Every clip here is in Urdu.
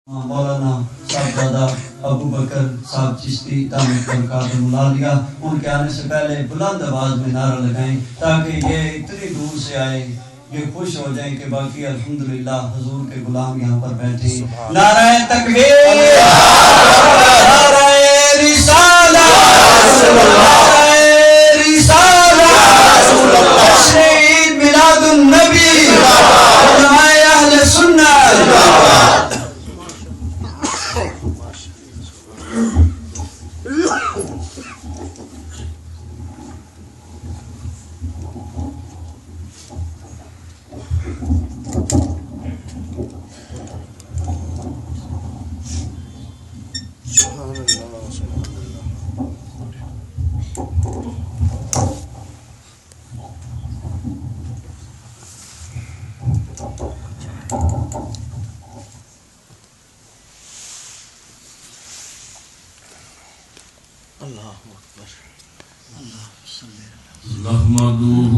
مولانا صاحبزادہ ابو بکر صاحب چشتی دامت برکاتہ ملالیہ ان کے آنے سے پہلے بلند آواز میں نعرہ لگائیں تاکہ یہ اتنی دور سے آئے یہ خوش ہو جائیں کہ باقی الحمدللہ حضور کے غلام یہاں پر بیٹھے. نعرہ تکبیر، نعرہ رسالت، نعرہ رسالت، شہید میلاد النبی، علماء اہل سنت. نحمده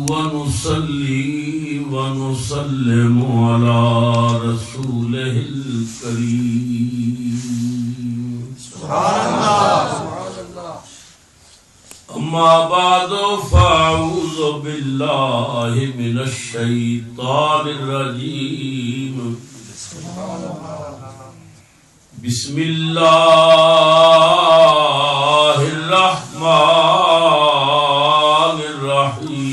ونصلي ونسلم على رسوله الكريم. سبحان الله. أما بعد فأعوذ بالله من الشيطان الرجيم. بسم الله الرحمن الرحيم.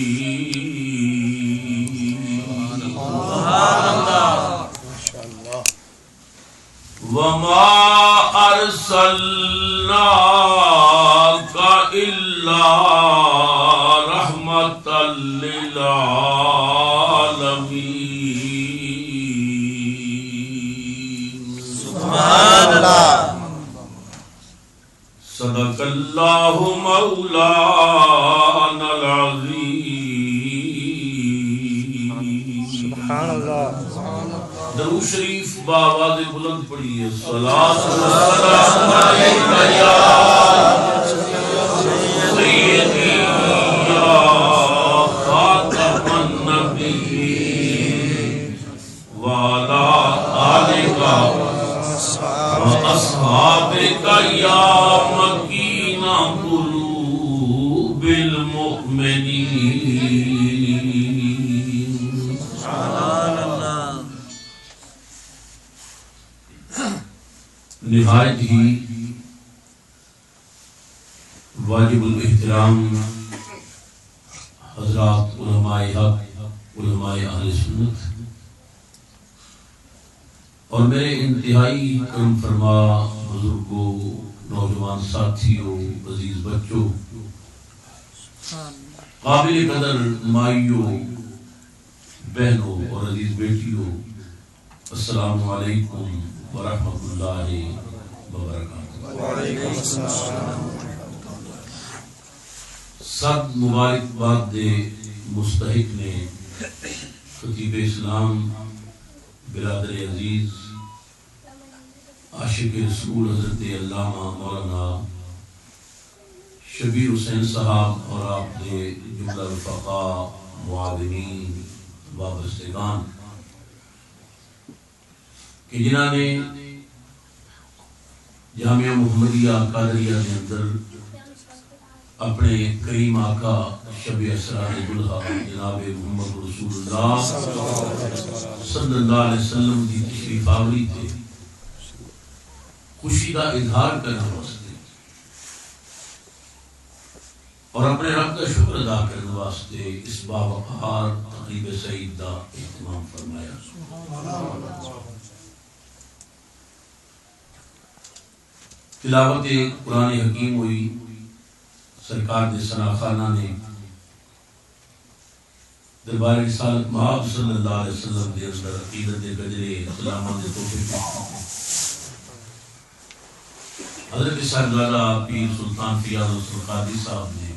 وما أرسلناك إلا رحمة للعالمين. سبحان الله. صدق الله مولانا العظيم. سبحان الله. درود شریف بآواز بلند پڑھیے. صلاۃ و سلام علیک یا سیدی یا خاتم النبیین وعلی آلک وأصحابك يا مكين قلوب المؤمنين. سبحان الله. نہایت ہی واجب الاحترام حضرات علماء حق، علماء اہل سنت اور میرے انتہائی کرم فرما بزرگوں، نوجوان ساتھیوں، عزیز بچوں، قابل قدر مائیوں، بہنوں اور عزیز بیٹیوں، السلام علیکم ورحمۃ اللہ وبرکاتہ. وعلیکم السلام. سب مبارکباد دے مستحق نے خطیب اسلام، برادر عزیز، عاشق رسول حضرت علامہ مولانا شبیر حسین صاحب اور آپ نے جملہ رفقاء، معاونین، وابستگان کہ جنہوں نے جامعہ محمدیہ قادریہ کے اندر اپنے کریم آقا شب اسرار دلہا جناب محمد رسول اللہ صلی اللہ علیہ وسلم کی تشریف آوری تھے خوشی کا اظہار کرنے واسطے اور اپنے رب کا شکر ادا کرنے واسطے اس باوقار تقریب سعید کا اہتمام فرمایا. تلاوت قرآن حکیم ہوئی. سرکار دے ثنا خانہ نے دربار رسالت مآب صلی اللہ علیہ وسلم دے اندر عقیدت دے گجرے اسلامہ دے تحفے حضرت صاحبزادہ پیر سلطان فیاض حسن قادری صاحب نے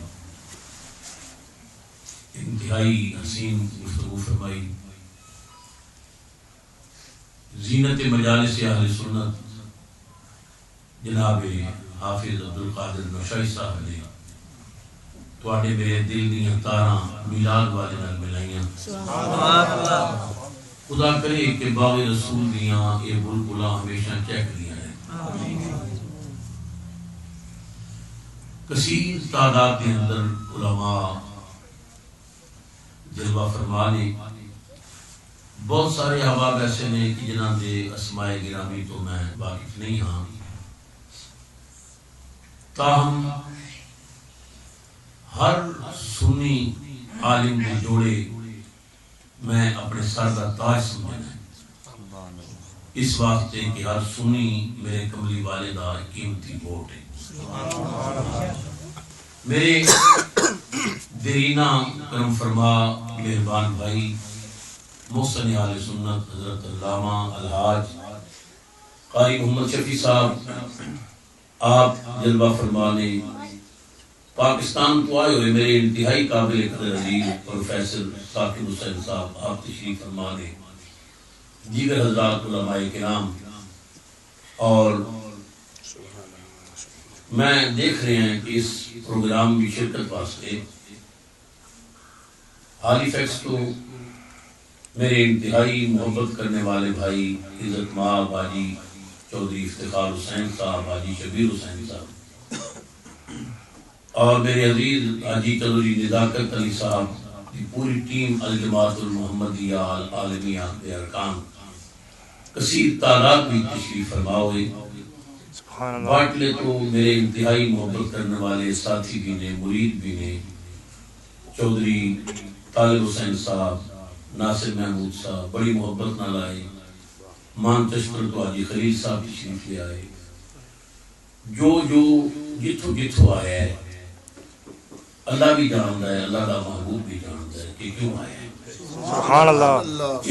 انتہائی حسین گفتگو فرمائی. زینت مجالس اہل سنت جناب حافظ عبدالقادر نوشائی صاحب نے تواڈے میرے دل دیاں تاراں میلاد والے نال ملائیاں. سبحان اللہ. خدا کرے کہ باغ رسول دیاں یہ بلبلاں ہمیشہ چہک دیاں رہیں۔ کثیر تعداد کے اندر علماء جلوہ فرما نے، بہت سارے احباب ایسے نے کہ جنہاں دے اسماء گرامی تو میں واقف نہیں ہاں، تاہم ہر سنی عالم کے جوڑے میں اپنے سر کا تاج سمجھنا اس واسطے کہ ہر سنی میرے کملی والے دا قیمتی ووٹ ہے۔ میرے دیرینہ کرم فرما مہربان بھائی محسن اہل سنت حضرت علامہ الحاج قاری محمد شفیع صاحب آپ جلوہ فرما نے پاکستان کو آئے ہوئے میرے انتہائی قابل قدر عزیز پروفیسر ثاقب حسین صاحب آپ تشریف فرما نے، دیگر حضرات علماء کرام، اور میں دیکھ رہے ہیں کہ اس پروگرام کی شرکت واسطے ہالی فیکس تو میرے انتہائی محبت کرنے والے بھائی عزت مآب حاجی چودھری افتخار حسین صاحب، حاجی شبیر حسین صاحب، اور میرے عزیز حاجی چودھری نزاکت علی صاحب کی پوری ٹیم الجماعت المحمدیہ العالمیہ کے ارکان کثیر تعداد بھی تشریف فرما ہوئے۔ باٹلے تو میرے انتہائی محبت کرنے والے ساتھی بھی نے، مرید بھی نے، چودھری طالب حسین صاحب، ناصر محمود صاحب بڑی محبت نہ لائے، مانچسٹر تو حاجی خلیل صاحب تشریف لے آئے، جو جتھو جتھو آیا ہے اللہ بھی جانتا ہے، اللہ کا محبوب بھی جانتا ہے کہ کیوں آیا ہے۔ سبحان اللہ۔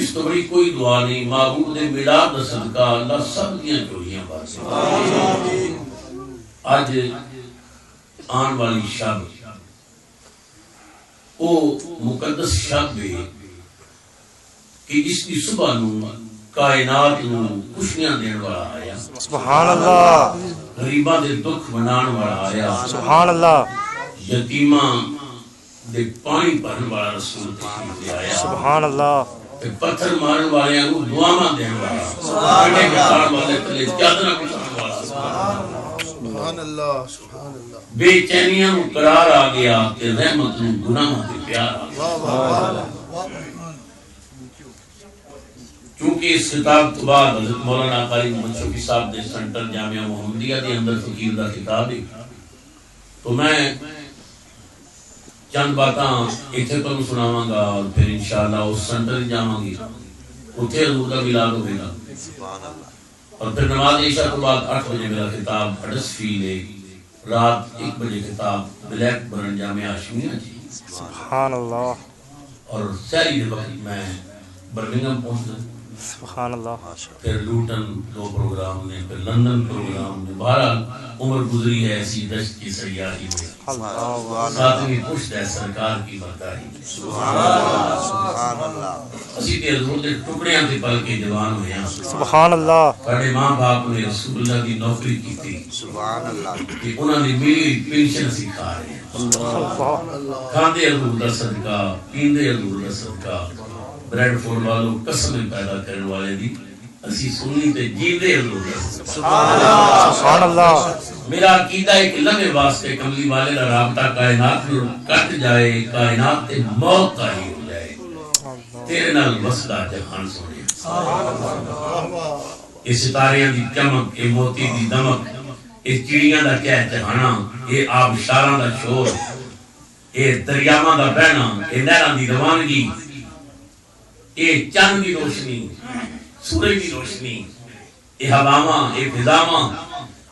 اس تو بڑی کوئی دعا نہیں، محبوب دے میلاد دا صدقہ اللہ سب دیاں چوریاں بات ہے۔ آج آن والی شب او مقدس شب ہے کہ اس کی صبح نو کائنات نو خوشیاں دین والا آیا، سبحان اللہ۔ غریباں دے دکھ منان والا آیا، سبحان اللہ۔ یتیماں دے پانی بھرن والا رسول تشریف لے آیا، سبحان اللہ۔ پتھر مارن والے کو دعاواں دین والا، سبحان اللہ، والے تلے چادراں بچھانے والا، سبحان اللہ، سبحان اللہ۔ بے چینیاں نو قرار آ گیا کہ رحمت نو گناہاں تے پیار آ گیا۔ چونکہ اس خطاب تو بعد حضرت مولانا قاری محمد شفیع صاحب نے سینٹر جامعہ محمدیہ دے اندر فقیر دا خطاب ہے، تو میں چند باتاں اتنے تمہیں سناواں گا اور پھر انشاءاللہ اس سینٹر جاواں گی، اتنے حضور کا میلاد ہوئے گا، اور پھر نماز عشاء کے بعد 8 بجے میرا خطاب ہڈرسفیلڈ ہے، رات 1 بجے خطاب بلیک برن جامعہ ہاشمیہ جی، سبحان اللہ۔ اور سہری کے وقت میں برمنگھم پہنچا، سبحان اللہ۔ پھر لوٹن 2 پروگرام نے، پھر لندن پروگرام نے، بہرحال عمر گزری ہے ایسی دشت کی سیاحی میں، ساتویں پشت ہے سرکار کی برکاری میں، سبحان اللہ۔ اسی تے حضور دے ٹکڑیاں تے پل کے جوان ہوئے ہیں، سبحان اللہ۔ ساڈے ماں باپ نے رسول اللہ کی نوکری کی تھی، سبحان اللہ۔ کہ انہاں نے میری پینشن اسی کھا رہے ہیں، کھاندے حضور دا صدقہ، پیندے حضور دا صدقہ، بریڈ فورڈ والوں قسم پیدا کرنے والے دی اسی سنی تے جیندے حضور دا صدقہ۔ سبحان اللہ۔ میرا عقیدہ ہے کہ لمحے واسطے کملی والے کا رابطہ کائنات میں کٹ جائے، کائنات تے موت طاری ہو جائے، تیرے نال وسدا جہان سونے، یہ ستاریاں دی چمک، یہ موتی دی دمک، یہ چڑیاں دا چہچہانا، یہ آبشاراں دا شور، یہ دریاواں دا بہنا، یہ نہراں دی روانگی، یہ چاند دی روشنی، سورج دی روشنی، یہ ہواواں، یہ فضاواں،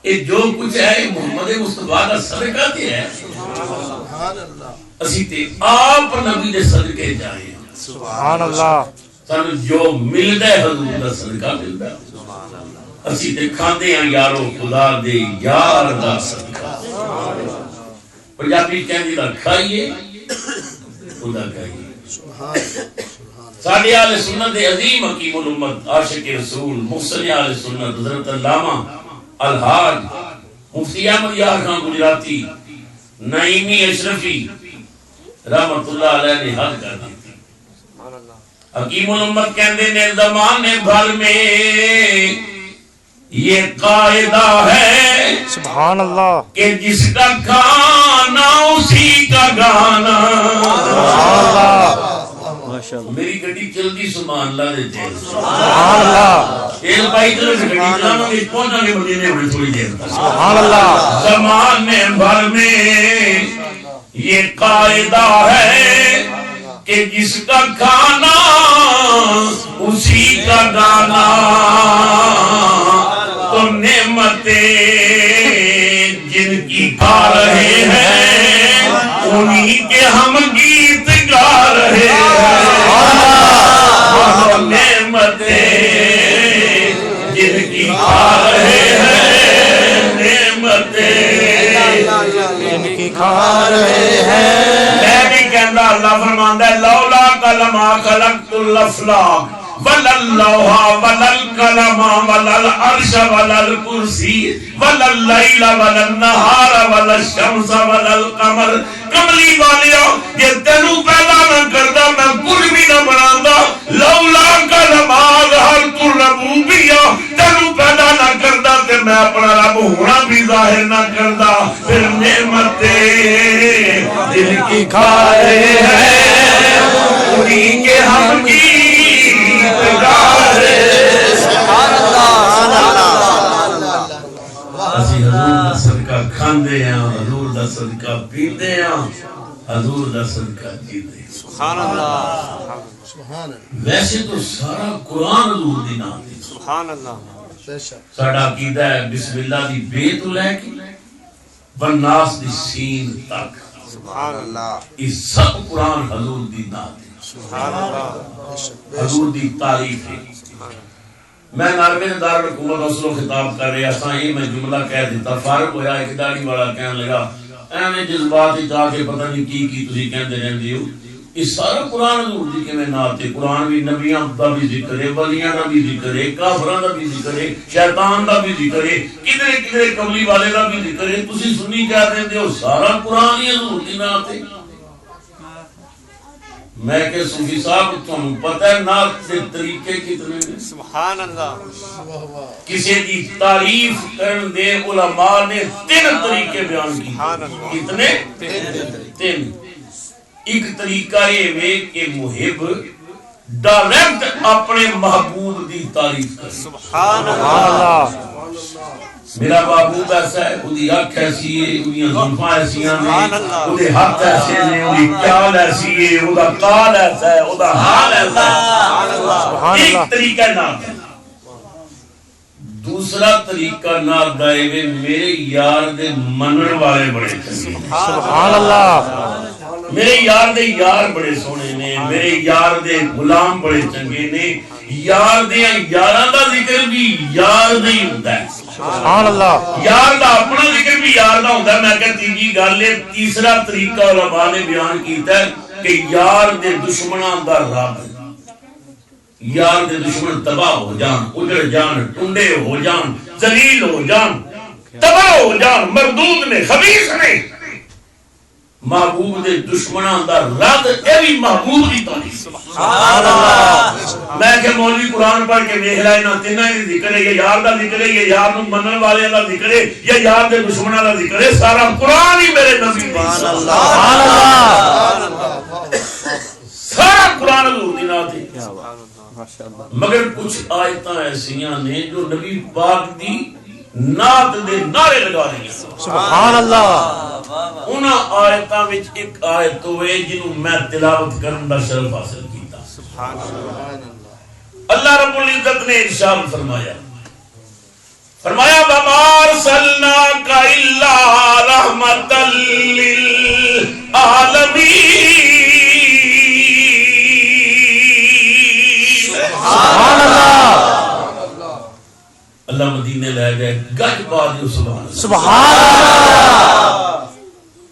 یہ جو کچھ ہے محمد مصطفیٰ کا صدقہ تے ہے، سبحان اللہ۔ اسی تے آپ نبی دے صدقے جائیں، سبحان اللہ۔ سانو جو ملدا ہے حضور دا صدقہ ملدا ہے، اسی تے کھاندے ہیں یارو خدا دے یار دا صدقہ، پنجابی کہندی دا کھائیے خدا کھائیے۔ ساڈے اہل سنت دے عظیم حکیم الامت عاشق رسول محسن اہل سنت حضرت علامہ الحاج مفتی احمد یار خان گجراتی نعیمی اشرفی رحمت اللہ علیہ نے حد کر دی تھی، حکیم الامت کہندے نے زمانے بھر میں یہ قاعدہ ہے سبحان اللہ کہ جس کا کھانا اسی کا گانا. سبحان اللہ ماشاء اللہ میری گڈی چلدی سبحان اللہ دے تے سبحان اللہ ایل بھائی تے گڈی چلانا وچ پہنچا گے مدینے میں تھوڑی دیر تک. سبحان اللہ زمانے بھر میں یہ قاعدہ ہے کہ جس کا کھانا اسی کا گانا. تو نعمتیں جن کی کھا رہے ہیں انہی کے ہم گیت گا رہے ہیں. نعمتیں جن کی کھا رہے ہیں نعمتیں ان کی کھا رہے ہیں. میں بھی کہندہ اللہ فرماندہ ہے لولا کلمہ خلقت الافلاق وللوحا وللقلم وللعرش وللکرسی ولللیل وللنہار وللشمس وللقمر. کملی والیو یہ تینوں پیدا نہ کردا میں کل بھی نہ بنادا. لولا کلمہ ظہرت الربوبیہ تینوں پیدا نہ کردا تے میں اپنا رب ہونا بھی ظاہر نہ کردا. پھر نعمتیں دل کی کھا رہے ہیں انہی کے ہم کی اسی حضور دا صدقہ کھاندے ہیں حضور دا صدقہ پیندے ہیں حضور دا صدقہ جیندے ہیں. سبحان اللہ سبحان ویسے تو سارا قرآن حضور دی نام دی. سبحان اللہ بے شک ساڈا عقیدہ ہے بسم اللہ دی بے تو لے کے والناس دی سین تک سبحان اللہ یہ سب قرآن حضور دی نام دی. سبحان اللہ بے شک حضور دی تعریف ہے. میں ناروے دار حکومت اصلوں خطاب کر رہا سا یہ میں جملہ کہہ دیتا فارغ ہویا ایک داڑھی والا کہنے لگا ایویں جذبات ہی جا کے پتہ نہیں کی تسی کہندے رہندے ہو. یہ سارا قرآن حضور دی کیویں نات ہے. قرآن بھی نبیاں دا بھی ذکر ہے ولیاں دا بھی ذکر ہے کافراں دا بھی ذکر ہے شیطان دا بھی ذکر ہے کدھرے کدھرے کملی والے دا بھی ذکر ہے. تسی سنی کہہ رہندے ہو سارا قرآن ہی حضور دی نات ہے. میں کہ صوفی صاحب تمہیں پتہ ہے نات کے طریقے کتنے ہیں. سبحان اللہ کسی دی تعریف کرن دے علماء نے 3 طریقے بیان کی. کتنے؟ 3. ایک طریقہ یہ ہے کہ محب ڈائریکٹ اپنے محبوب دی تعریف کرے. سبحان اللہ میرا محبوب ایسا ہے اودی اکھ ایسی ہے اودی زلفاں ایسیاں نے اودے ہاتھ ایسے نے اودی چال ایسی ہے اودا قال ایسا ہے اودا حال ایسا ہے. ایک طریقہ نام ہے. دوسرا طریقہ نام دائے میرے یار دے منن والے بڑے چنگے. سبحان اللہ میرے یار دے یار بڑے سونے نے میرے یار دے غلام بڑے چنگے نے. یار دے یاراں دا ذکر بھی یار دے ہی ہوندا ہے. سبحان اللہ یار دا اپنا ذکر بھی یار دا ہوندا ہے. میں کہ تیجی گل ہے تیسرا طریقہ علماء نے بیان کیتا ہے کہ یار دے دشمناں دا رب یار دے دشمن تباہ ہو جان اجڑ جان ٹنڈے ہو جان ذلیل ہو جان تباہ ہو جان مردود نے خبیث نے محبوب دے دشمناں دا رد اے بھی محبوب دی تعریف. سبحان اللہ میں کہ مولوی قرآن پڑھ کے دیکھ لائے نہ تینہ ہی ذکر ہے یہ یار دا ذکر ہے یہ یار نو منن والے دا ذکر ہے یہ یار دے دشمناں دا ذکر ہے. سارا قرآن ہی میرے نبی دی. سبحان اللہ سارا قرآن حضور دی نات ہے. مگر کچھ آیتاں ایسیاں نے جو نبی پاک دی نات دے نعرے لگا رہی ہیں. سبحان اللہ انہاں آیتاں وچ ایک آیت ہوئے جنہوں میں تلاوت کرن دا شرف حاصل کیتا. سبحان اللہ اللہ رب العزت نے ارشاد فرمایا وَمَا أَرْسَلْنَاكَ إِلَّا رَحْمَةً لِّلْعَالَمِينَ. سبحان اللہ اللہ مدینے لے گئے گج پا دیو سبحان اللہ. سبحان اللہ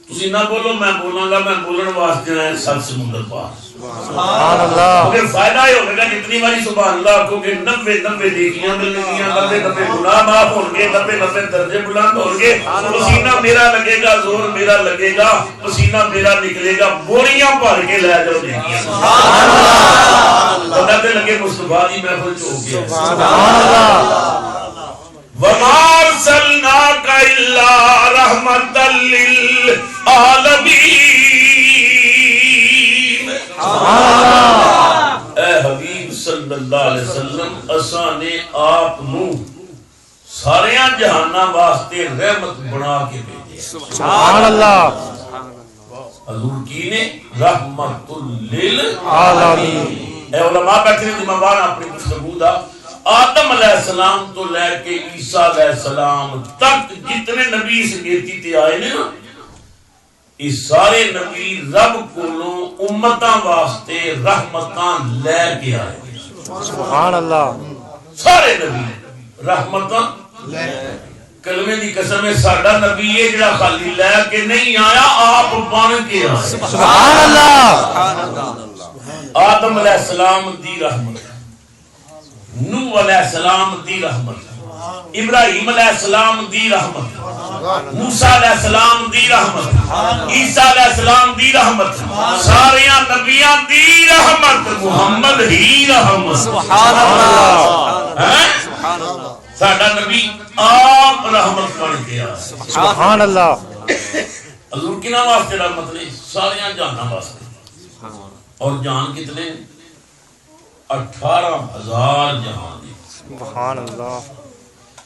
تسی نہ بولو میں بولاں گا، میں بولن واسطے آیا 7 سمندر پار۔ سبحان اللہ مگر فائدہ یہ ہوگا جتنی باری سبحان اللہ کو کہ 90 نیکیاں ملیں گی، 90 گناہ معاف ہوں گے، 90 درجے بلند ہوں گے، پسینہ میرا لگے گا، زور میرا لگے گا، پسینہ میرا نکلے گا، بوریاں بھر کے لے جاؤ نیکیاں۔ پتہ تے لگے مصطفیٰ دی محفل چ ہو گیا۔ سبحان اللہ وَمَا أَرْسَلْنَاكَ إِلَّا رَحْمَةً لِّلْعَالَمِينَ۔ اے حبیب صلی اللہ علیہ وسلم اساں نے آپ نو ساریاں جہاناں واسطے رحمت بنا کے بھیجے۔ سبحان اللہ حضور کی نے رحمت للعالمین۔ اے علماء بیٹھے نے دماغان اپنی گفتگو دا آدم علیہ السلام تو لے کے عیسیٰ علیہ السلام تک جتنے نبی اس گیتی تے آئے نے نا، اس سارے نبی رب کولوں امتاں واسطے رحمتاں لے کے آئے۔ سبحان اللہ سارے نبی رحمتاں لے، کلمے دی قسم ہے ساڈا نبی ہے جڑا خالی لے کے نہیں آیا، آپ بن کے آیا۔ سبحان اللہ آدم علیہ السلام دی رحمت، نوح علیہ السلام دی رحمت، ابراہیم علیہ السلام دی رحمت، موسیٰ علیہ السلام دی رحمت، عیسیٰ علیہ السلام دی رحمت، ساریاں نبیاں دی رحمت، محمد ہی رحمت۔ سبحان اللہ ساڈا نبی آپ رحمت بن گیا۔ سبحان اللہ حضور کنا واسطے رحمت نے؟ ساریاں جہاناں واسطے۔ اور جہان کتنے؟ 18,000 جہان دی۔ سبحان اللہ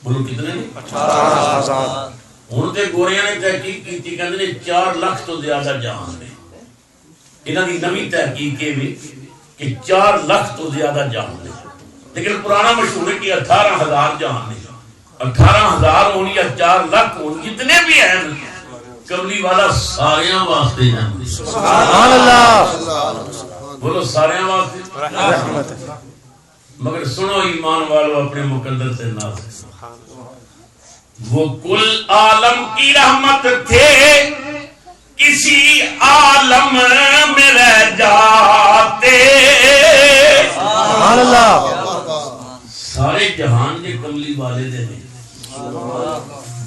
بولو کتنے؟ 18,000۔ ہن تے گوریاں نے تحقیق کیتی، کہندے نے 4 لاکھ تو زیادہ جہان نے۔ انہاں دی نویں تحقیق یہ وی کہ 4 لاکھ تو زیادہ جہان نے، لیکن پرانا مشہور ہے کہ 18,000 جہان نے۔ 18,000 ہون یا 4 لاکھ ہون، جتنے بھی ہیں کملی والا ساریاں واسطے ہیں۔ سبحان اللہ بولو ساریاں واسطے رحمت۔ مگر سنو ایمان والو اپنے مقدر سے ناز، وہ کل عالم کی رحمت تھے، کسی عالم میں رہ جاتے۔ سبحان اللہ سارے جہان کے کملی والے دے نے،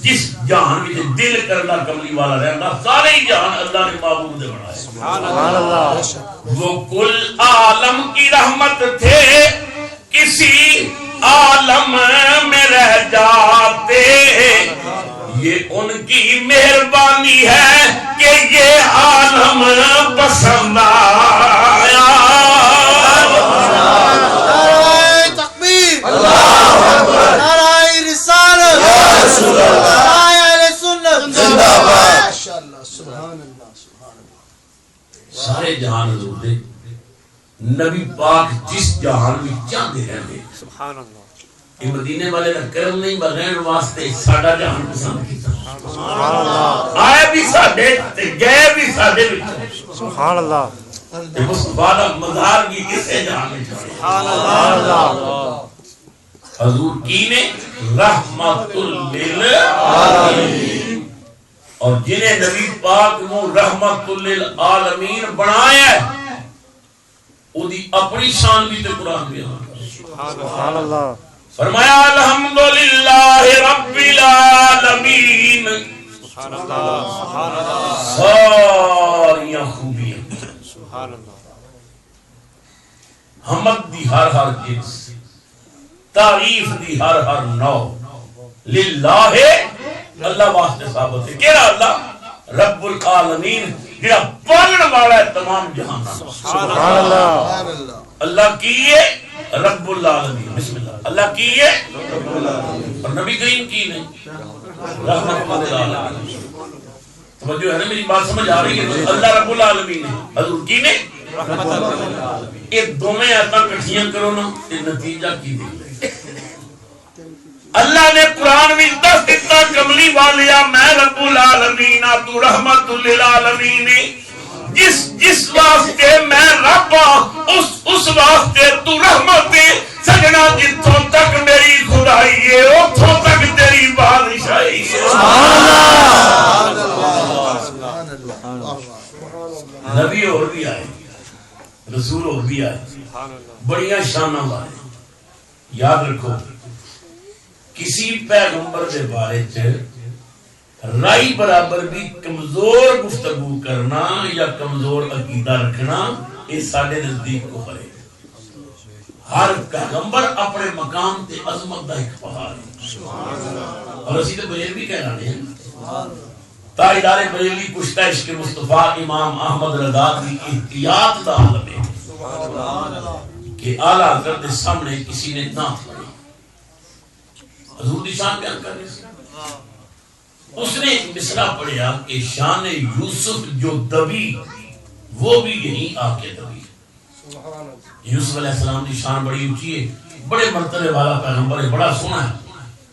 جس جہان میں دل کرنا کملی والا رہنا، سارے جہان اللہ نے معبود دے بنائے۔ سبحان اللہ وہ کل عالم کی رحمت تھے، کسی عالم میں رہ جاتے، یہ ان کی مہربانی ہے کہ یہ عالم پسند آیا۔ نعرہ تکبیر، نعرہ رسالت، نعرہ اہل سنت، زندہ باد۔ ماشاءاللہ سبحان اللہ سبحان اللہ۔ سارے جہان حضور دے نبی پاک جس جہان میں چاہتے رہتے، سبحان اللہ یہ مدینے والے کا کرم نہیں بغیر واسطے ساڈا جہان پسند کیتا۔ سبحان اللہ آئے بھی ساڈے تے گئے بھی ساڈے وچ۔ سبحان اللہ تے مصطفیٰ دا مزار بھی کسے جہان میں چھوڑے۔ سبحان اللہ حضور کی نے رحمت للعالمین، اور جنہیں نبی پاک نو رحمت للعالمین بنایا ہے، او دی اپنی شان بھی تے قرآن بیان کرے۔ سبحان اللہ فرمایا الحمدللہ رب العالمین، سبحان اللہ سبحان اللہ ساریاں خوبیاں، سبحان اللہ حمد دی ہر جنس، تعریف دی ہر نو للہ اللہ واسطے ثابت ہے۔ کیڑا اللہ؟ رب العالمین، جڑا پالن والا ہے تمام جہان۔ سبحان اللہ سبحان اللہ۔ اللہ کی ہے رب العالمین، بسم اللہ، اللہ کی ہے رب العالمین، اور نبی کریم کی نے رحمت للعالمین۔ توجہ ہے نا میری بات سمجھ آ رہی ہے؟ اللہ رب العالمین ہے، حضور کی نے رحمت للعالمین۔ یہ دونوں آیتاں کٹھیاں کرو نا تے نتیجہ کی دے اللہ نے قرآن میں دس دیتا کملی والیا میں رب العالمین تو رحمت للعالمین، جس واسطے میں رب اس واسطے تو رحمت ہے۔ سجنا جتوں تک میری خدائی ہے اتوں تک تیری بادشاہی ہے۔ سبحان اللہ سبحان اللہ نبی اور بھی آئے, رسول اور بھی آئے, بڑیاں شانہ والے. یاد رکھو کسی پیغمبر کے بارے چ رائی برابر بھی کمزور گفتگو کرنا یا کمزور عقیدہ رکھنا یہ سارے نزدیک کو ہے. ہر پیغمبر اپنے مقام تے عظمت دا ایک پہاڑ ہے. اور اسی تو بریلوی کہہ رہے ہیں تاجدار بریلوی کشتہ عشق مصطفیٰ امام احمد رضا کی احتیاط دا عالم ہے کہ اعلیٰ حضرت کے سامنے کسی نے نعت پڑھی, حضور دی شان بیان کر رہے. اس نے ایک مصرع پڑھیا کہ شان یوسف جو دبی وہ بھی یہیں آ کے دبی. یوسف علیہ السلام کی شان بڑی اونچی ہے, بڑے مرتبے والا پیغمبر ہے, بڑا سونا ہے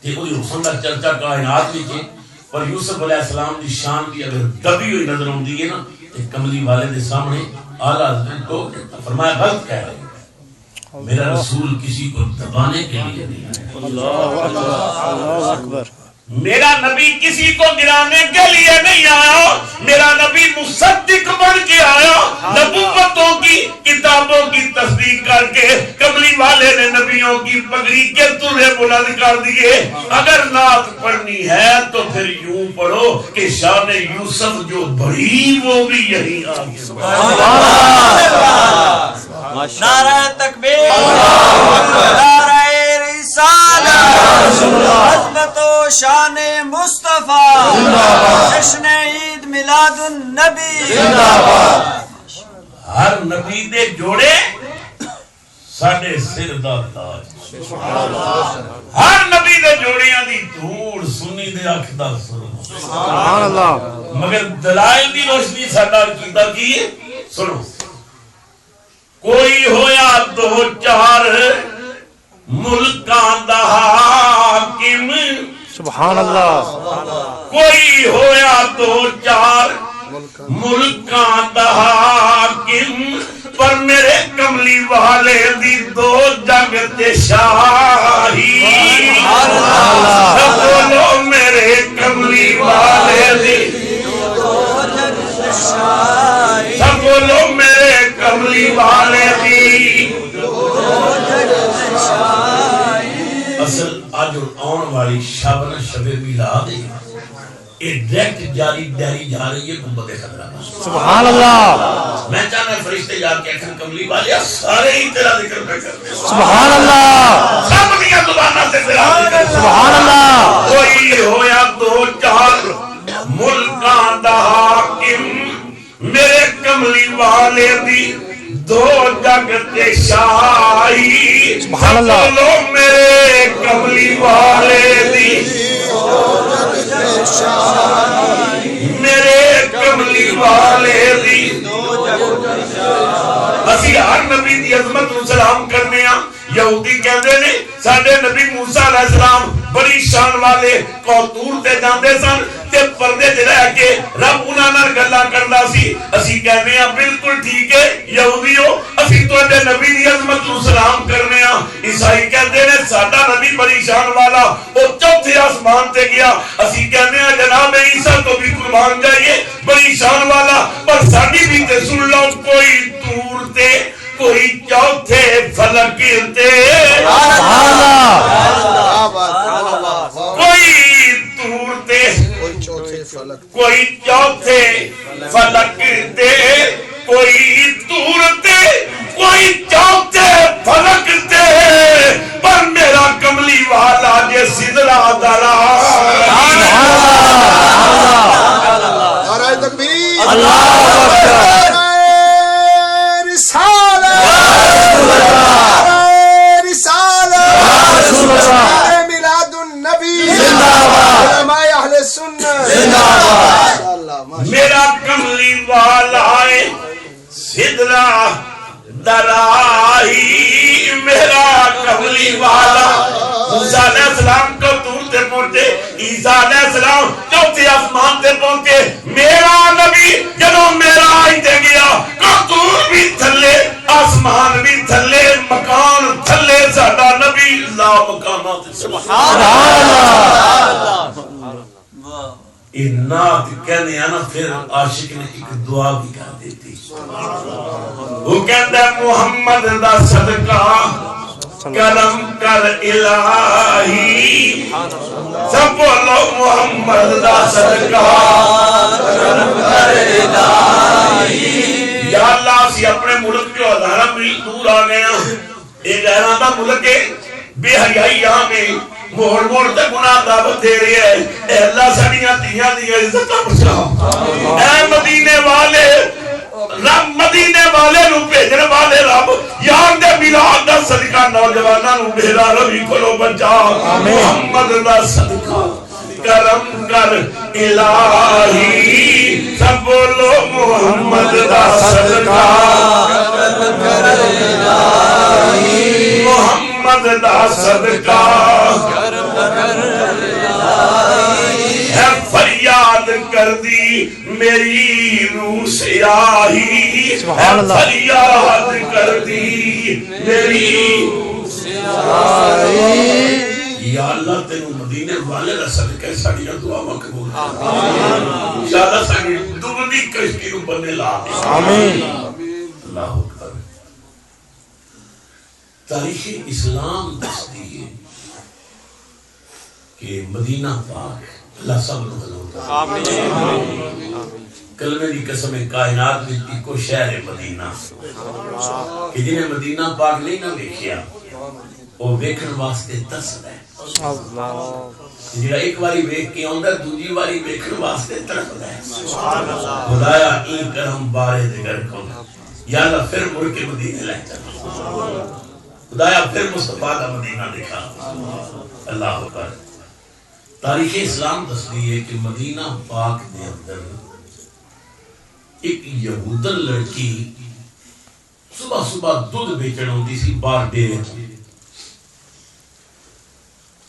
تے وہی حسن کا چرچا کائنات وچ ہے. پر یوسف علیہ السلام کی شان بھی اگر دبی ہوئی نظر آتی ہے نا تے کملی والے دے سامنے اعلیٰ حضرت کو فرمایا غلط کہہ رہے ہیں, میرا رسول کسی کو دبانے کے لیے نہیں ہے. اللہ اکبر. میرا نبی کسی کو گرانے کے لیے نہیں آیا, میرا نبی مصدق بن کے آیا, نبوتوں کی کتابوں کی تصدیق کر کے کملی والے نے نبیوں کی پگڑی کے تلے بلند کر دیے. اگر نعت پڑھنی ہے تو پھر یوں پڑھو کہ شان یوسف جو بڑی وہ بھی یہی آ گئی. نعرہ تکبیر, نعرہ رسالت, عظمت و شان مصطفیٰ, جشن عید میلاد النبی. ہر نبی دے جوڑے ساڈے سر دا تاج, ہر نبی دے جوڑیاں دی دھوڑ سنی دے اکھ دا سرما. سبحان اللہ. مگر دلائل دی روشنی ساڈا عقیدہ کی ہے. سنو, کوئی ہویا دو چار ملکاں دا حاکم, سبحان اللہ. کوئی ہویا دو چار ملکاں دا حاکم, پر میرے کملی والے دی دو جگ تے شاہی. بولو میرے کملی والے دی دو جگ تے شاہی. سب بولو میرے کملی والے دی دو جگ تے شاہی. اصل آج آن والی شب نہ شب میلاد ہے, یہ ڈائریکٹ جاری ڈیری جا رہی ہے گنبد خضرا. سبحان اللہ. میں چاہنا فرشتے جا کے اکھن کملی والے سارے ہی تیرا ذکر پہ کرتے ہیں. سبحان اللہ. سب دیا زبانہ سے تیرا ذکر. سبحان اللہ. کوئی ہویا دو چار ملکاں دا حاکم, میرے کملی والے دی دو جگ تے شاہی. سبحان اللہ. بولو میرے کملی والے دی میرے کملی والے دی. اسی ہر نبی دی عظمت نو سلام کرنے ہاں. یہودی کہندے نے ساڈے نبی موسیٰ علیہ السلام بڑی شان والے کوتور تے جاندے سن تے پردے تے رہ کے رب انہاں نال گلاں کردا سی. اسی کہندے ہاں بالکل ٹھیک ہے یہودیو, اسی تواڈے نبی دی عظمت نو سلام کرنے ہاں. عیسائی کہندے نے ساڈا نبی بڑی شان والا او چوتھے آسمان تے گیا. اسی کہندے ہاں جناب عیسیٰ تو بھی قربان جائیے بڑی شان والا, پر ساڈی بھی تے سن لو کوئی طور تے کوئی چوتھے فلک تے. کوئی طور تے کوئی چوتھے فلک تے, کوئی طور تے کوئی چوتھے فلک تے, پر میرا کملی والا جے سدرا درا. نعرہ تکبیر, اللہ اکبر. میرا کملی والا ہے سدرا درائی, میرا کملی والا. موسیٰ علیہ السلام کو طور تے پہنچے, عیسیٰ علیہ السلام چوتھے آسمان تے پہنچے. میرا نبی جنوں میرا آئی تے گیا کو طور بھی تھلے, آسمان بھی تھلے, مکان تھلے, ساڈا نبی لا مکانات. سبحان اللہ. یہ نعت کہنے آنا پھر عاشق نے ایک دعا بھی کر دیتی. وہ کہندا محمد دا صدقہ کرم کر الہی سب بولو محمد دا صدقہ کرم کر الہی یا اللہ اسی اپنے ملک جو ہزارہ میل دور آ گئے ہیں یہ غیراں دا ملک ہے بے حیائی یہاں میں موڑ موڑ تے گناہ دعوت دے رہی ہے اے اللہ سڑیاں دیاں دیاں عزت بچا اے مدینے والے رب مدینے والے نو بھیجنے والے رب یار دے میلاد دا صدقہ نوجواناں نو میرا روی کھلو بچا محمد دا صدقہ کرم کر الہی سب بولو محمد دا صدقہ کرم کر الہی محمد دا صدقہ کرم کر الہی ہے فریاد کر دی میری روح سے آہی ہے فریاد کر دی میری روح سے آہی یا اللہ تینو مدینے والے دا صدقہ ساڑیاں دعا مقبول یا اللہ ساڑی دبنی کشتی نو بنے لا آمین اللہ اکبر تاریخ اسلام دستی ہے کہ مدینہ پاک اللہ سب نو حضور آمین کلمے دی قسم کائنات میں ایک شہر مدینہ کہ جنہیں مدینہ پاک نہیں نہ دیکھیا وہ ویکھن واسطے ترسدا ہے جڑا ایک باری ویکھ کے آندا دوجی باری ویکھن واسطے تڑپدا ہے سبحان اللہ خدایا این کرم بارے دے گھر کو یا اللہ پھر مڑ کے مدینے لے چل خدایا پھر مصطفیٰ کا مدینہ دکھا اللہ اکبر تاریخ اسلام دستی ہے کہ مدینہ پاک دے اندر ایک یہودن لڑکی صبح صبح دودھ بیچن ہوتی سی باہر ڈیرے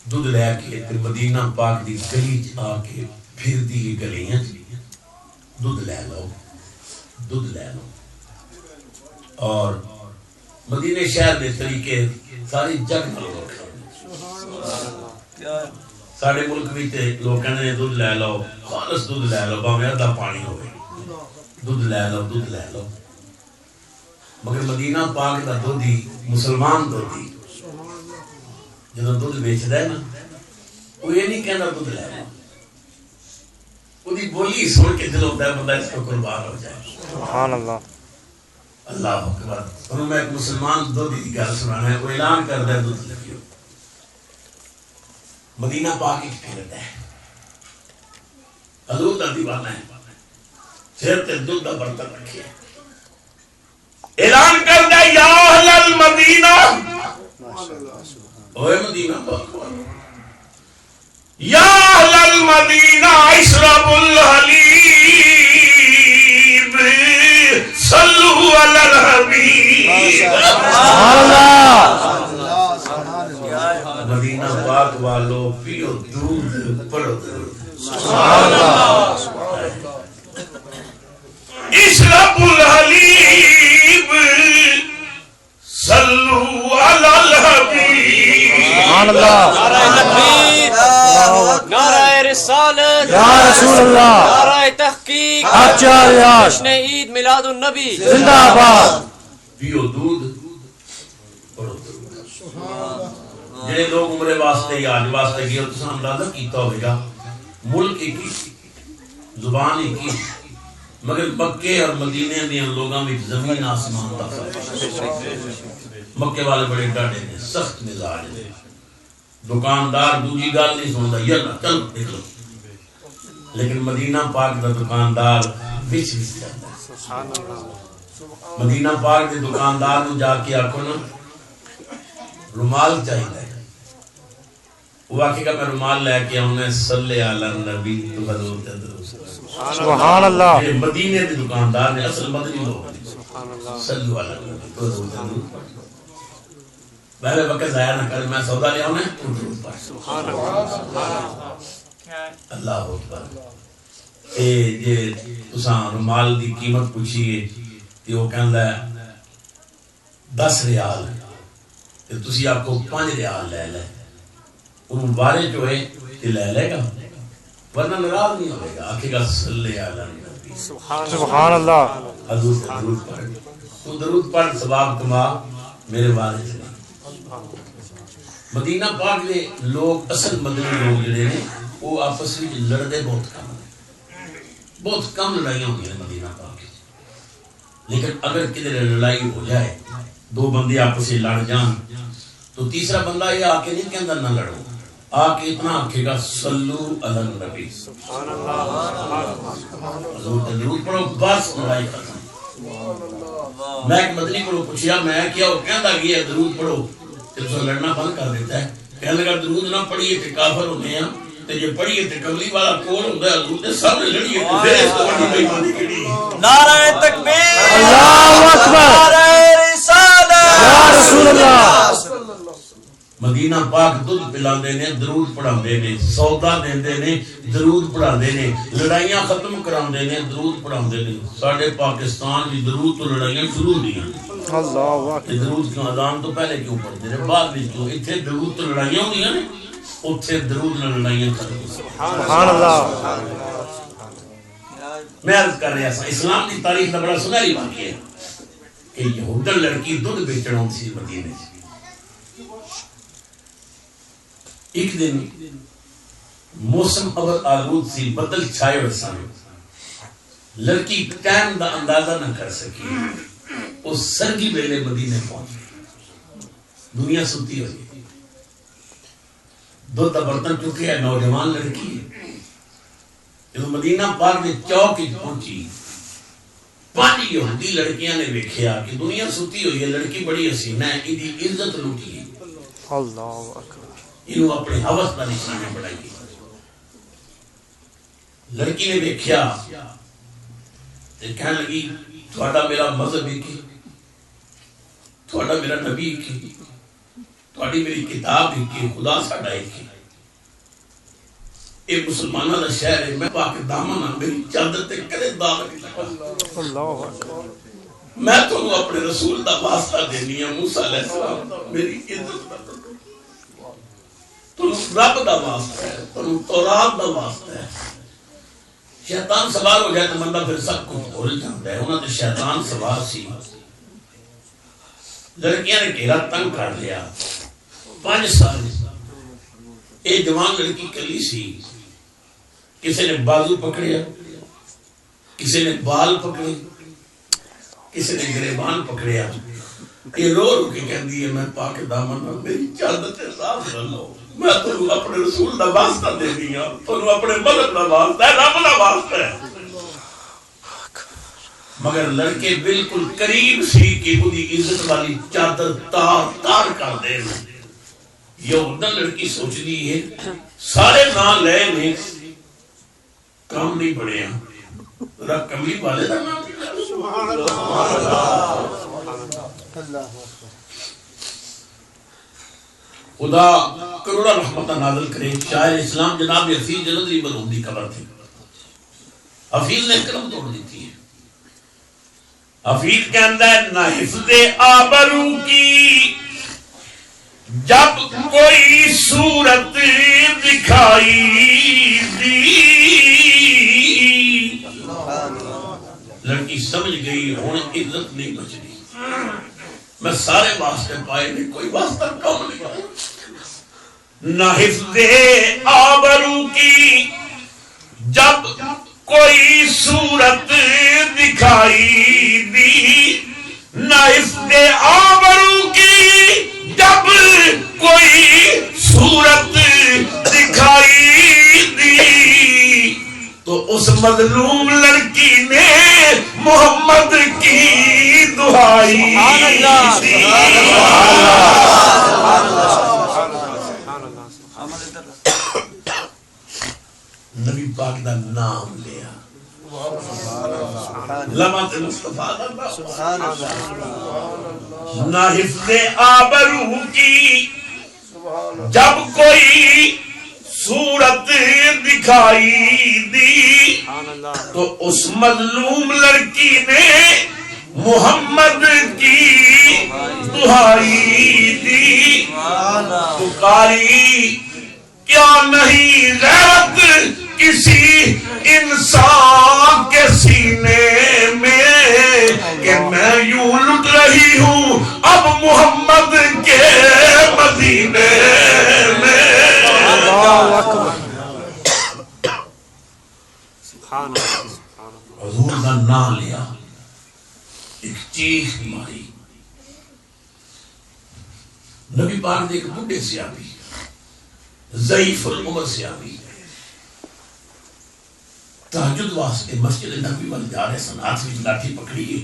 دودھ لے کے مدینہ پاک دی گلی آ کے پھر دی گلیاں دودھ لے لو اور مدینہ شہر دے طریقے ساری جگ نال ساڈے ملک وچ لوگ کہندے نے دودھ لے لو خالص دودھ لے لو بھاویں ادھا پانی ہوے دودھ لے لو مگر مدینہ پاک دا دودھی مسلمان دودھی جدوں دودھ بیچدا ہے نا وہ یہ نہیں کہندا دودھ لے لو اودی بولی سن کے دل ہوتا ہے بندہ اس کو قربان ہو جائے سبحان اللہ اللہ اکبر انہوں میں ایک مسلمان دودھی کی گل سنانا ہے وہ اعلان کردا ہے دودھ لگیو مدینہ پاک وچ پھردا ہے حضور دا دیوانہ ہے سر تے دودھ دا برتن رکھے اعلان کردا ہے یا اہل المدینہ اوے مدینہ پاک یا اہل المدینہ اشربوا الحلیب صلو علی الحبیب سبحان اللہ مدینہ پاک والو پیو دودھ پڑھو درود سبحان اللہ اشربوا الحلیب صلو علی الحبیب سبحان اللہ نعرہ تکبیر نعرہ رسالت یا رسول اللہ نعرہ تحقیق اچھا ریاض جشن عید میلاد النبی زندہ باد پیو دودھ پڑھو درود جڑے لوگ عمرے واسطے یا حج واسطے گئے تو اندازہ کیتا ہوئے گا ملک ایک ہی زبان ایک ہی مگر مکے اور مدینے دیا لوگاں میں زمین آسمان کا فرق مکے والے بڑے ڈاڈے نے سخت مزاج نے دکاندار دوجی گل نہیں سنتا یلا چل دیکھ لو لیکن مدینہ پاک دا دکاندار وچ چلتا ہے مدینہ پاک دے دکاندار نو جا کے آکھو نا رومال چاہیے وہ آکھے گا میں رومال لے کے آؤں میں صلی علی النبی تو حضور تے درود سبحان اللہ مدینے دے دکاندار نے اصل مدنی لوگ صلی علی النبی تو حضور تے درود پہلے وقت ضائع نہ کر میں سودا لے آؤں سبحان اللہ اکبر اے جے تساں رومال دی قیمت پوچھیے تے وہ کہندا ہے 10 ریال تے تسی آپ کو 5 ریال لے لے انہوں بارے جو ہے کہ لے لے گا ورنہ ناراض نہیں ہوئے گا آکھے گا صلی علی النبی سبحان اللہ حضور سے درود پڑھ تو درود پڑھ ثواب کما میرے والد نے مدینہ پاک دے لوگ اصل مدنی لوگ جڑے نے وہ آپس میں لڑتے بہت کم لڑائیاں ہوتی ہیں مدینہ پاک، لیکن اگر کدھر لڑائی ہو جائے دو بندے آپس میں لڑ جان تو تیسرا بندہ یہ آ کے نہیں کہندا نہ لڑو، آ کے اتنا آکھے گا صلو علی النبی سبحان اللہ حضور تے درود پڑھو بس لڑائی ختم۔ میں ایک مدنی کو پوچھیا میں کیا وہ کہندا کہ درود پڑھو تے تو لڑنا بند کر دیتا ہے، کہنے لگا درود نہ پڑھیے تے کافر ہونے ہیں تے جے پڑھیے تے کملی والا کول ہوندا ہے حضور دے سامنے لڑیے تے پھر اس تو بڑی بے ایمانی کیڑی ہے؟ نعرہ تکبیر، اللہ اکبر، نعرہ رسالت یا رسول اللہ۔ مدینہ پاک دودھ پلاندے نے درود پڑھاندے نے، سودا دیندے نے درود پڑھاندے نے، لڑائیاں ختم کراندے نے درود پڑھاندے نے۔ ساڈے پاکستان دی درود تو لڑائیاں شروع ہوندیاں، اللہ اکبر، درود کیوں اذان تو پہلے کیوں پڑھتے ہیں بعد میں کیوں؟ اتنے درود تو لڑائیاں ہوندیاں نے، اتنے درود نہ لڑائیاں ختم ہوندیاں۔ سبحان اللہ۔ میں عرض کر رہا تھا اسلام کی تاریخ کا بڑا سنہری واقعہ ہے کہ یہودن لڑکی دودھ بیچنا ہوتی سی مدینے سے۔ ایک دن موسم اول آلود سی، بدل چھائے ہوئے سن، لڑکی ٹائم دا اندازہ نہ کر سکی، اس سرگی ویلے مدینے پہنچ گئی، دنیا ستی ہوئی، دودھ کا برتن چکے ہے، نوجوان لڑکی ہے۔ جب مدینہ پاک نے چوک پہنچی، 5 یہودی لڑکیاں نے دیکھا کہ دنیا ستی ہوئی ہے، لڑکی بڑی حسین ہے، ایدی عزت لوٹی ہے، اللہ اکبر، انہوں اپنے حوث کا نشانہ بڑھائی گئی۔ لڑکی نے دیکھا تے کہنے لگی تھوڑا میرا مذہب ایک ہے، تھوڑا میرا نبی ایک ہے، تھوڑی میری کتاب ایک ہے، خدا ساڈا ایک ہے، اے مسلمانوں کا شہر ہے، میں پاک دامن ہاں، میری چادر تے کدے داغ نہیں لگا، اللہ اکبر، میں تو اپنے رسول دا واسطہ دینی ہے، موسیٰ علیہ السلام دا، میری عزت دا تو رب دا واسطہ ہے، تو تورات دا واسطہ ہے۔ شیطان سوار ہو جائے تو بندہ پھر سب کچھ بھول جاتا ہے، انہوں نے شیطان سوار سی، لڑکیاں نے گھیرا تنگ کر لیا، 5 سال ایک جوان لڑکی کلی سی، کسی نے بازو پکڑیا، کسی نے بال پکڑے، کسی نے گریبان پکڑیا، یہ رو رو کے کہندی ہے میں پاک دامن ہوں، میری چادر تے صاف کر لو، میں تو اپنے رسول دا واسطہ دے دیا، تو اپنے مدد دا واسطہ ہے، رب دا واسطہ ہے۔ مگر لڑکے بالکل قریب سی کہ وہی عزت والی چادر تار تار کر دے۔ یہودن لڑکی سوچ دی ہے سارے نام لے نے کام نہیں بڑھیا، ذرا کملی والے دا نام لے۔ سبحان اللہ، خدا کروڑا رحمتہ نازل کرے۔ شاعر اسلام جناب حفیظ جلندری مرحوم دی قبر تھی، حفیظ نے قلم توڑ دی تھی۔ حفیظ کہندا ہے نہ حفظ آبرو کی جب کوئی صورت دکھائی دی، لڑکی سمجھ گئی ہوں عزت نہیں بچنی، میں سارے واسطے پائے نہیں، کوئی واسطہ کم نہیں پائے۔ نہ حفظ آبرو کی جب کوئی صورت دکھائی دی، نہ حفظ آبرو کی جب کوئی صورت دکھائی دی، تو اس مظلوم لڑکی نے محمد کی دعائی دی۔ نبی پاک دا نام لیا، لمحات مصطفیٰ دا نام، نہ حفظ آبرو کی جب کوئی صورت دکھائی دی، تو اس مظلوم لڑکی نے محمد کی دہائی دی۔ پکاری کیا نہیں غیرت کسی انسان کے سینے میں کہ میں یوں رہی ہوں اب محمد کے مدینے میں. اللہ اکبر. سبحان اللہ. حضور کا نام لیا, ایک چیخ ماری. نبی پاک نے ایک بڈھے صحابی, ضعیف العمر صحابی, تہجد واسطے مسجد نبوی وال جا رہے سن, ہاتھ میں لاٹھی پکڑی ہے.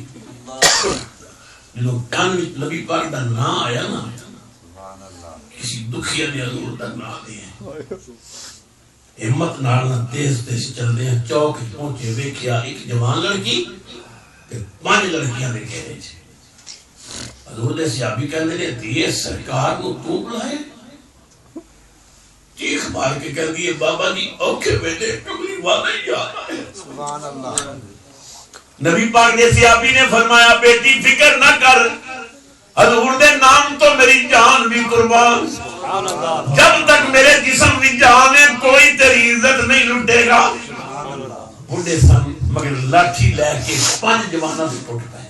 جدوں کان وچ نبی پاک دا نام آیا نا, کسی دکھیا نے حضور دا نام لیا, ہمت نال نہ تیز تیز چلدے ہیں. چوک پہنچے, ویکھیا ایک جوان لڑکی تے 5 لڑکیاں دے گھیرے چ. حضور دے صحابی کہندے نے دیے سرکار نو تو بلائے؟ چیخ مار کے کہہ دیے بابا جی اوکھے ویلے ٹکلی والا ہی آ رہا ہے. سبحان اللہ. نبی پاک نے صحابی نے فرمایا بیٹی فکر نہ کر, حضور دے نام تو میری جان بھی قربان, جب تک میرے جسم بھی جان ہے کوئی تیری عزت نہیں لٹے گا. بڈھے سن مگر لاٹھی لے کے 5 جواناں سے ٹوٹ پئے.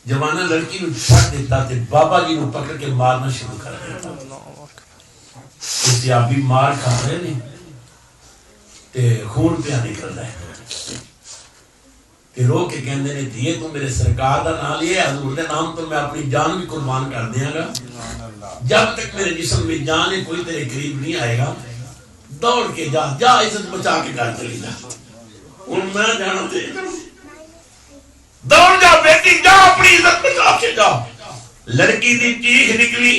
جوانا لڑکی نو چھڑ دیتا تے بابا جی نو پکڑ کے مارنا شروع کر دیتا. صحابی مار کھا رہے نے تے خون پیا نکل رہا ہے. رو کے کہندے نے دیے تو میرے سرکار دا نام لیا, حضور دے نام تو میں اپنی جان بھی قربان کر دیاں گا, جب تک میرے جسم میں جان ہے کوئی تیرے قریب نہیں آئے گا. دوڑ کے جا, جا عزت بچا کے گھر چلی جا. ہن میں جانا تے دوڑ جا بیٹی, جا اپنی عزت بچا کے جا. لڑکی دی چیخ نکلی,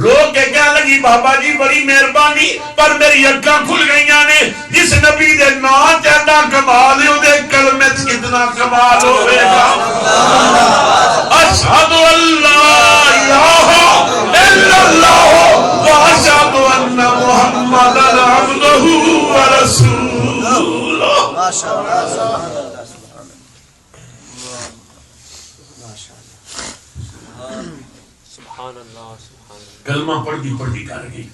رو کے کہنے لگی بابا جی بڑی مہربانی پر میری اکھاں کھل گئیاں نے. جس نبی دے نام چاہتا کمال ہے دے کلمے وچ کتنا کمال ہوے گا. اشہد اللہ الہ الا اللہ و اشہد ان محمدن عبدہ و رسولہ. ماشاءاللہ. سبحان اللہ. کلمہ پڑھتی کر گئی.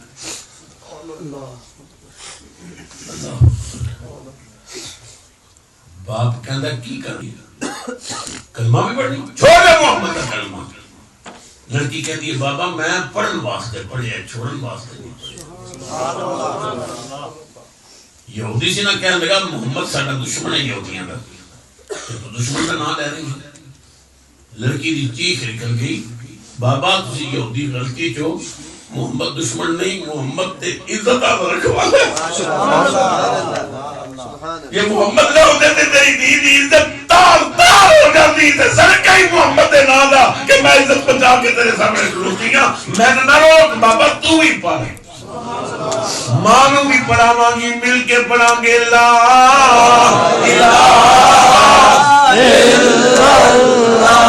باپ کہندا کی کرنی, کلمہ بھی پڑھنی, چھوڑے محمد کا کلمہ. لڑکی کہتی ہے بابا میں پڑھن واسطے پڑھیا, چھوڑن واسطے نہیں. یہودی سے نہ کہنے لگا محمد ساڈا دشمن ہے یہودیاں دا, تو دشمن کا نام لے رہی ہے. لڑکی دی چیخ نکل گئی بابا تسی یہودی غلطی چو, محمد دشمن نہیں, محمد تے عزت رکھوالا ہے. یہ محمد نہ ہوتے تے تیری دی عزت تار تار ہو جاتی تے صدقہ ہی محمد دے نام دا کہ میں عزت بچا کے تیرے سامنے کھلوتی ہاں. میں نہ روک بابا, تو ہی پڑھ. مانو بھی پڑھاواں گی, مل کے پڑھاں گے لا الہ الا اللہ.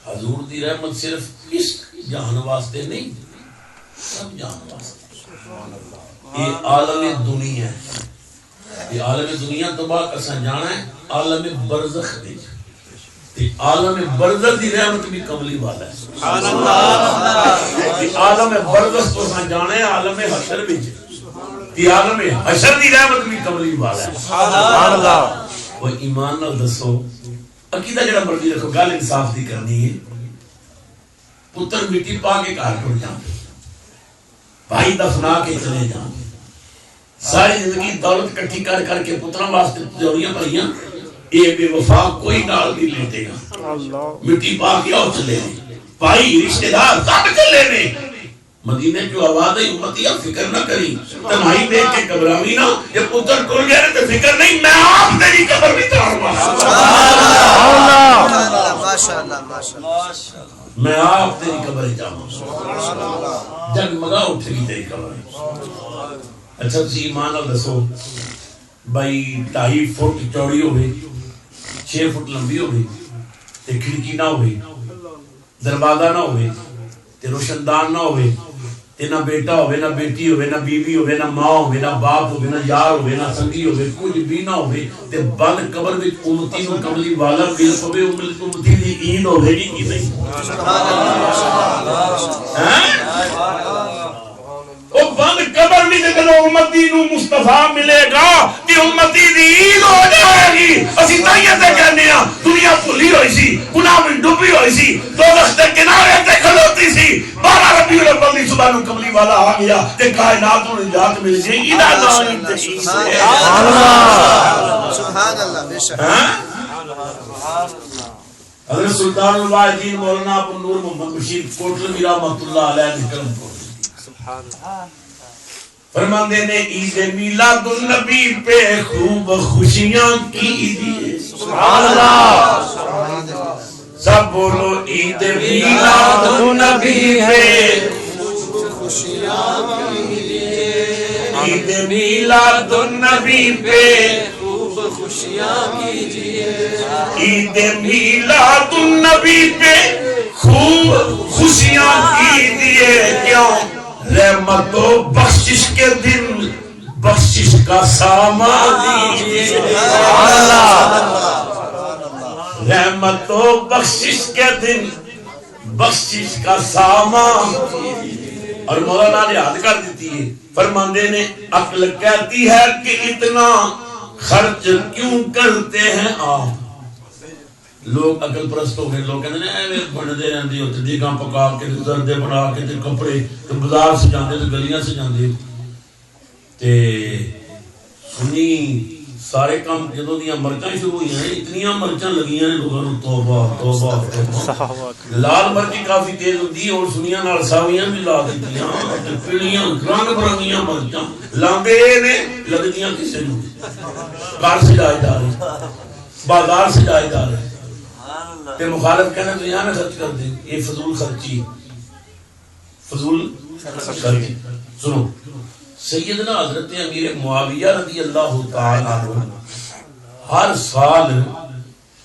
حضور دی رحمت صرف اس جہان واسطے نہیں, سب جہان واسطے. یہ عالم دنیا ہے, یہ عالم دنیا تو بعد اساں جانا ہے عالم برزخ دے. تے عالم برزخ دی رحمت بھی کملی والا ہے. سبحان اللہ. عالم برزخ تو اساں جانا ہے عالم حشر وچ, تے عالم حشر دی رحمت بھی کملی والا ہے. سبحان اللہ. وہ ایمان نال دسو, عقیدہ جڑا مرضی رکھو, گل انصاف دی کرنی ہے. پتر مٹی پا کے گھر ٹر جان, بھائی دفنا کے چلے جان, ساری زندگی دولت کٹھی کر کر کے پتراں واسطے جوڑیاں پڑیاں, اے بے وفا کوئی نال نہیں لیتے گا. مٹی پا کے اور چلے نے, بھائی رشتہ دار سب چلے نے. مدینے جو آواز ہے امتیا فکر نہ کری, تنہائی دیکھ کے گھبراوی نہ, یہ پتر ٹر گئے تو فکر نہیں, میں آپ تیری قبر بھی چڑھاؤں گا. ماشاءاللہ ماشاءاللہ میں آپ تیری قبر جاؤں جگمگا اٹھے گی تیری قبر. اچھا تسی ایمان نال دسو بھائی 2.5 فٹ چوڑی ہوئے 6 فٹ لمبی ہوئے تے کھڑکی نہ ہوئے دروازہ نہ ہوئے تے روشندان نہ ہوئے تے نہ بیٹا ہوئے نہ بیٹی ہوئے نہ بیوی ہوئے نہ ماں ہوئے نہ باپ ہوئے نہ یار ہوئے نہ سنگی ہوئے کچھ بھی نہ ہوئے تے بند قبر وچ امتی نو کملی والا مل پوے امتی دی ایند ہوے گی کی نہیں او بند قبر میں جدوں امتی نو مصطفیٰ ملے گا تے امتی دی عید ہو جائے گی. اسی تائیں تے کہنے ہاں دنیا بھلی ہوئی سی گناہ میں ڈوبی ہوئی سی دوزخ دے کنارے تے کھلوتی سی 12 ربیع الاول دی صبح نو کملی والا آ گیا تے کائنات نو نجات مل گئی. ادا نام تے سبحان اللہ سبحان اللہ بے شک حضرت سلطان الواحدین مولانا ابو نور محمد بشیر کوٹلوی رحمۃ اللہ علیہ نے کلم کو فرماندے نے عید میلاد النبی پہ خوب خوشیاں کیجئے. سبحان اللہ سب بولو عید میلاد النبی پہ خوشیاں کیجئے. عید میلاد النبی پہ خوب خوشیاں کیجئے. عید میلاد النبی پہ خوب خوشیاں کیجئے. کیوں رحمت و بخشش کے دن بخشش کا سامان دیجئے. رحمت و بخشش کے دن بخشش کا سامان. اور مولانا نے یاد کر دیتی ہے فرماندے نے عقل کہتی ہے کہ اتنا خرچ کیوں کرتے ہیں آپ. لوگ عقل پرست ہو گئے لوگ کہتے ہیں ایویں بندے رہندے ہوتے دیگاں پکا کے زردے بنا کے تے کپڑے تے بازار سجاندے تے گلیاں سجاندے تے سنی سارے کام جدوں دیاں مرچاں شروع ہوئیاں اتنیاں مرچاں لگیاں نے لوگاں نوں توبہ توبہ توبہ. لال مرچی کافی تیز ہوندی اور سنیاں نال ساویاں بھی لا دتیاں تے پیڑیاں رنگ برنگیاں مرچاں لاندے نے لگدیاں کسے نوں گھر سجائے جا رہے بازار سجائے جا رہے تے مخالف کہنا تو یہاں نہ خرچ کر دیں یہ فضول خرچی فضول خرچی. سنو سیدنا حضرت امیر معاویہ رضی اللہ تعالی عنہ ہر سال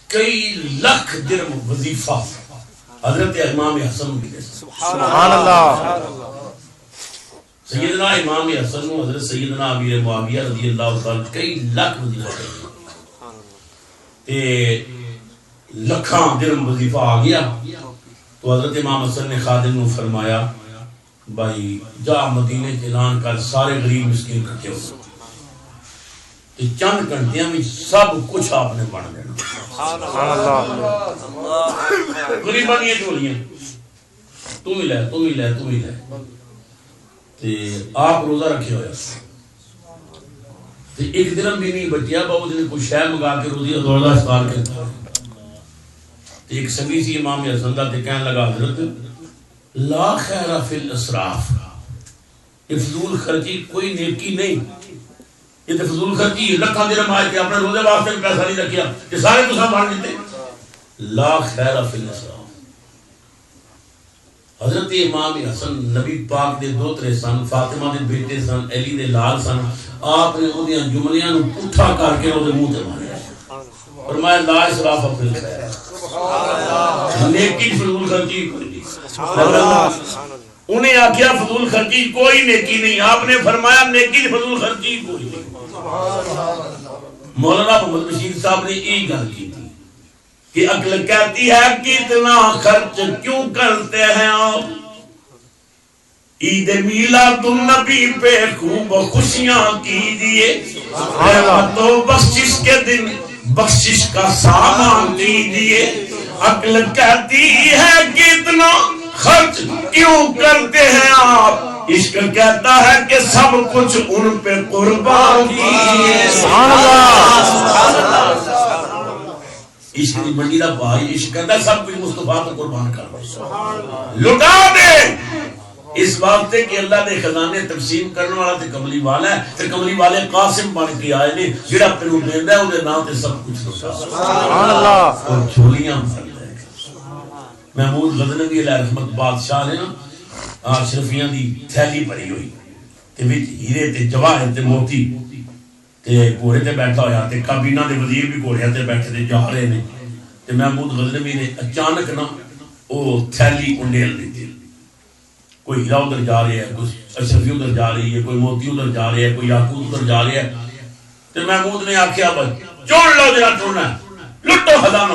کئی لاکھ درہم وظیفہ حضرت امام حسن کی. سبحان اللہ. سیدنا امام حسن حضرت سیدنا امیر معاویہ رضی اللہ تعالی کئی لاکھ وظیفہ تے لکھاں درہم وظیفہ آ گیا تو حضرت امام حسن نے خادم نو فرمایا بھائی جا مدینے کے اعلان کر سارے غریب مسکین اکٹھے ہو کہ چند گھنٹیاں میں سب کچھ آپ نے بن دینا. سبحان اللہ. غریباں یہ ٹولیاں تم ہی لے تم ہی لے تم ہی لے تے آپ روزہ رکھے ہوئے تے ایک درہم بھی نہیں بچیا بابو جی نے کوئی شے منگا کے روزی دوڑا افطار کرتا تے ایک سنگی سی امام حسن دا تے کہنے لگا حضرت لا خیر فی الاسراف یہ فضول خرچی کوئی نیکی نہیں یہ تے فضول خرچی لکھاں درہم آئے کہ اپنے روزے واسطے پیسہ نہیں رکھیا کہ سارے تساں بانٹ دیتے. لا خیر فی الاسراف. حضرت امام حسن نبی پاک دے دوترے سن فاطمہ دے بیٹے سن علی دے لال سن آپ نے اودیاں جملیاں نو پٹھا کر کے اودے منہ تے ماریا فرمایا لا اسراف فی الخیر. نیکی فضول خرچی کوئی نہیں. انہیں آکھیا فضول خرچی کوئی نیکی نہیں آپ نے فرمایا نیکی فضول خرچی کوئی نہیں. مولانا محمد بشیر صاحب نے یہی گل کی تھی کہ عقل کہتی ہے کہ اتنا خرچ کیوں کرتے ہیں آپ. عید میلاد النبی پہ خوب خوشیاں کیجئے. رحمت و بخشش کے دن بخشش کا سامان دیجئے. عقل کہتی ہے کہ اتنا خرچ کیوں کرتے ہیں آپ. عشق کہتا ہے کہ سب کچھ ان پہ قربان کیجئے. سبحان اللہ. عشق کی منڈی دا بھائی عشق کہتا ہے سب کچھ مصطفیٰ کو قربان کر لٹا دے. اس واسطے کہ اللہ نے خزانے تقسیم کرنے والا تے کملی والا ہے تے کملی والے قاسم بن کے آئے نے جڑا پھر دیندا ہے اودے نام تے سب کچھ لٹا. سبحان اللہ. اور جھولیاں بھر لے گا. محمود غزنوی علیہ رحمت بادشاہ نے نا اشرفیاں دی تھیلی بھری ہوئی تے وچ ہیرے تے جواہر تے موتی تے گھوڑے تے بیٹھا ہویا تے کابینہ دے وزیر بھی گھوڑے تے بیٹھے تے جا رہے نے تے محمود غزنوی نے اچانک نا وہ تھیلی انڈیل دیتی کوئی ہیرا ادھر جا رہا ہے کوئی اشرفی ادھر جا رہی ہے کوئی موتی ادھر جا رہا ہے کوئی یاقوت ادھر جا رہا ہے تے محمود نے آکھیا بھائی چون لو جڑا چوننا لٹو خزانہ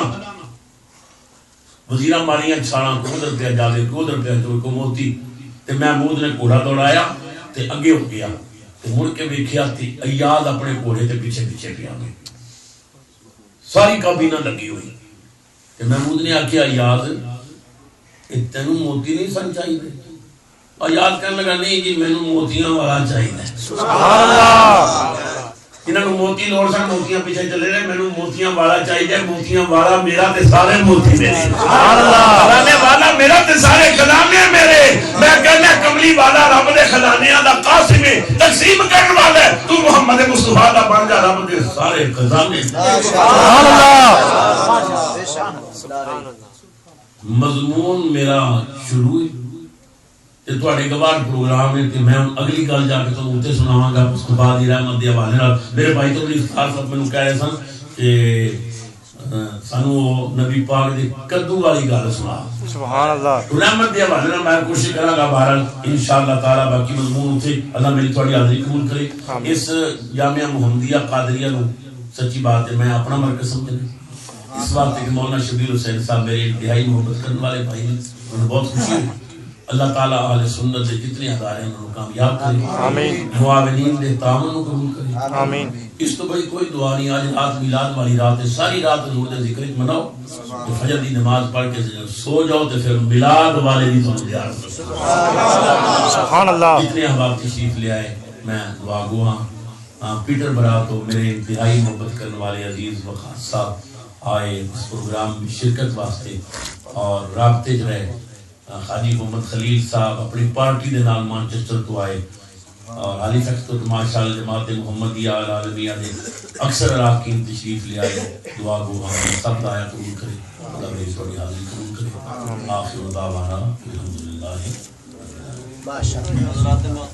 وزیرہ ماریاں چھاڑاں کو ادھر پہ جا دے کو ادھر پہ کو موتی تے محمود نے گھوڑا دوڑایا تے اگے ہو گیا تے مڑ کے ویکھیا تے ایاد اپنے گھوڑے تے پیچھے پیچھے پیا گئے ساری کابینہ لگی ہوئی تے محمود نے آکھیا ایاد تینوں موتی نہیں سن چاہیے ایاد کہنے لگا نہیں جی مینوں موتیاں والا چاہیے سبحان اللہ انہاں نوں موتی لوڑ سن موتیاں پیچھے چلے رہے مینوں موتیاں والا چاہیے موتیاں والا میرا تے سارے موتی میرے سبحان اللہ خزانے والا میرا تے سارے خزانے میرے میں کہنا کملی والا رب دے خزانیاں دا قاسم ہے تقسیم کرن والا ہے تو محمد مصطفیٰ دا بن جا رب دے سارے خزانے سبحان اللہ سبحان اللہ مضمون میرا شروع تے تواڈے گوار پروگرام ہے تے میں اگلی گل جا کے تانوں اوتے سناواں گا مصطفیٰ دی رحمت دے حوالے نال میرے بھائی تو بڑی خاص بات مینوں کہہ رہے سن کہ سانوں نبی پاک دی کدو والی گل سنا سبحان اللہ رحمت دے حوالے نال میں کوشش کراں گا بہرحال انشاءاللہ تعالی باقی مضمون اوتے اللہ میری تواڈی حاضری قبول کرے اس جامعہ محمدیہ قادریہ نو سچی بات ہے میں اپنا مرکز سمجھنا اس وقت کہ مولانا شبیر حسین صاحب میرے انتہائی محبت کرنے والے بھائی ہیں انہیں بہت خوشی ہوئی اللہ تعالیٰ اہل سنت دے جتنے ادارے ہیں انہوں کامیاب کرے آمین معاونین دے تعاون کو قبول کرے آمین اس تو بھئی کوئی دعا نہیں آج رات میلاد والی رات ہے ساری رات حضور دے ذکر مناؤ تو فجر دی نماز پڑھ کے سو جاؤ تو پھر میلاد والے دی تمہیں دیار سبحان اللہ جتنے احباب تشریف لے آئے میں دعا گو ہاں پیٹر برا تو میرے انتہائی محبت کرنے والے عزیز و خاص صاحب آئے اس پروگرام میں شرکت واسطے اور رابطے جو رہے حاجی محمد خلیل صاحب اپنی پارٹی دے نال مانچسٹر تو آئے اور علی فیکس تو ماشاءاللہ جماعت محمدیہ العالمیہ نے اکثر اراکین تشریف لے آئے دعا گو ہم سب دعا قبول کرے اللہ میری تھوڑی حاضری قبول کرے آخر دعوانا الحمدللہ ماشاءاللہ